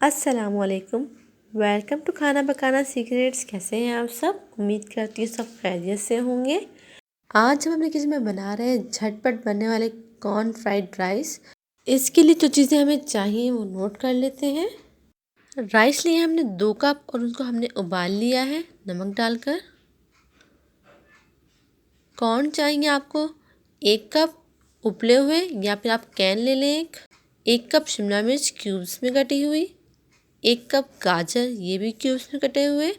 अस्सलामुअलैकुम। Welcome to खाना पकाना सीक्रेट्स। कैसे हैं आप सब? उम्मीद करती हूँ सब खैरियत से होंगे। आज हम अपने किचन में बना रहे हैं झटपट बनने वाले कॉर्न फ्राइड राइस। इसके लिए जो चीज़ें हमें चाहिए वो नोट कर लेते हैं। राइस लिए हमने 2 कप और उनको हमने उबाल लिया है नमक डालकर। कॉर्न चाहिए आपको 1 कप उबले हुए, या फिर आप कैन ले लें। 1 कप शिमला मिर्च क्यूब्स में कटी हुई, 1 कप गाजर ये भी क्यूब्स में कटे हुए,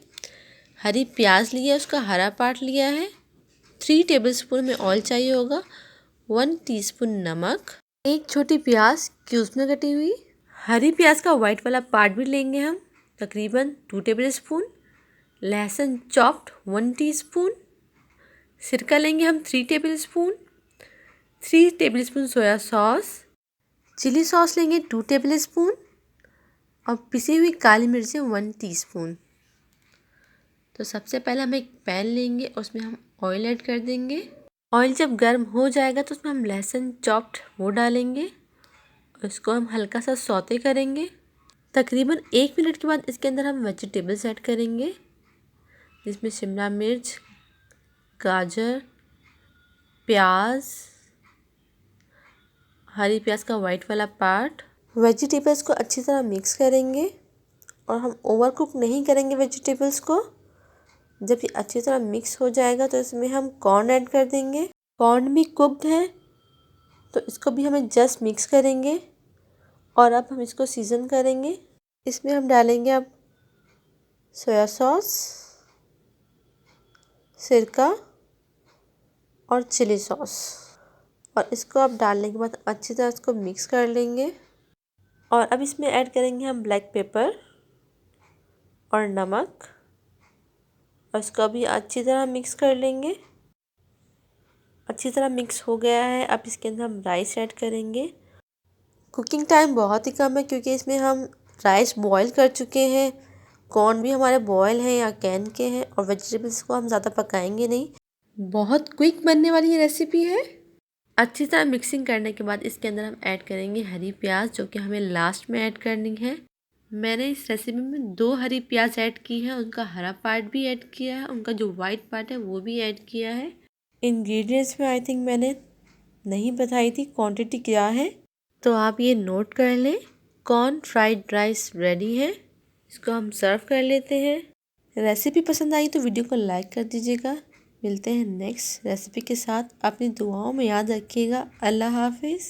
हरी प्याज लिया उसका हरा पार्ट लिया है, 3 टेबलस्पून में ऑयल चाहिए होगा, 1 टीस्पून नमक, 1 छोटी प्याज क्यूब्स में कटी हुई, हरी प्याज का वाइट वाला पार्ट भी लेंगे हम तकरीबन 2 टेबलस्पून, लहसुन चॉप्ड 1 टीस्पून, सिरका लेंगे हम 3 tablespoon, 3 tablespoon soya sauce, chilli sauce लेंगे 2 टेबलस्पून और पिसी हुई काली मिर्चें 1 टीस्पून। तो सबसे पहले हम एक पैन लेंगे और उसमें हम ऑयल ऐड कर देंगे। ऑयल जब गर्म हो जाएगा तो उसमें हम लहसुन चॉप्ड वो डालेंगे और इसको हम हल्का सा सौते करेंगे। तकरीबन 1 मिनट के बाद इसके अंदर हम वेजिटेबल्स ऐड करेंगे, जिसमें शिमला मिर्च, गाजर, प्याज, हरी प्याज का वाइट वाला पार्ट। वेजिटेबल्स को अच्छी तरह मिक्स करेंगे और हम ओवर कुक नहीं करेंगे वेजिटेबल्स को। जब ये अच्छी तरह मिक्स हो जाएगा तो इसमें हम कॉर्न ऐड कर देंगे। कॉर्न भी कुक्ड है तो इसको भी हमें जस्ट मिक्स करेंगे और अब हम इसको सीजन करेंगे। इसमें हम डालेंगे अब सोया सॉस, सिरका और चिली सॉस, और इसको अब डालने के बाद अच्छी तरह इसको मिक्स कर लेंगे। और अब इसमें ऐड करेंगे हम ब्लैक पेपर और नमक और इसको भी अच्छी तरह मिक्स कर लेंगे। अच्छी तरह मिक्स हो गया है। अब इसके अंदर हम राइस ऐड करेंगे। कुकिंग टाइम बहुत ही कम है क्योंकि इसमें हम राइस बॉईल कर चुके हैं, कॉर्न भी हमारे बॉयल हैं या कैन के हैं, और वेजिटेबल्स को हम ज़्यादा पकाएंगे नहीं। बहुत क्विक बनने वाली ये रेसिपी है। अच्छी तरह मिक्सिंग करने के बाद इसके अंदर हम ऐड करेंगे हरी प्याज, जो कि हमें लास्ट में ऐड करनी है। मैंने इस रेसिपी में 2 हरी प्याज ऐड की है, उनका हरा पार्ट भी ऐड किया है, उनका जो वाइट पार्ट है वो भी ऐड किया है। इंग्रेडिएंट्स में आई थिंक मैंने नहीं बताई थी क्वांटिटी क्या है, तो आप ये नोट कर लें। कॉर्न फ्राइड राइस रेडी है, इसको हम सर्व कर लेते हैं। रेसिपी पसंद आई तो वीडियो को लाइक कर दीजिएगा। मिलते हैं नेक्स्ट रेसिपी के साथ। अपनी दुआओं में याद रखिएगा। अल्लाह हाफिज़।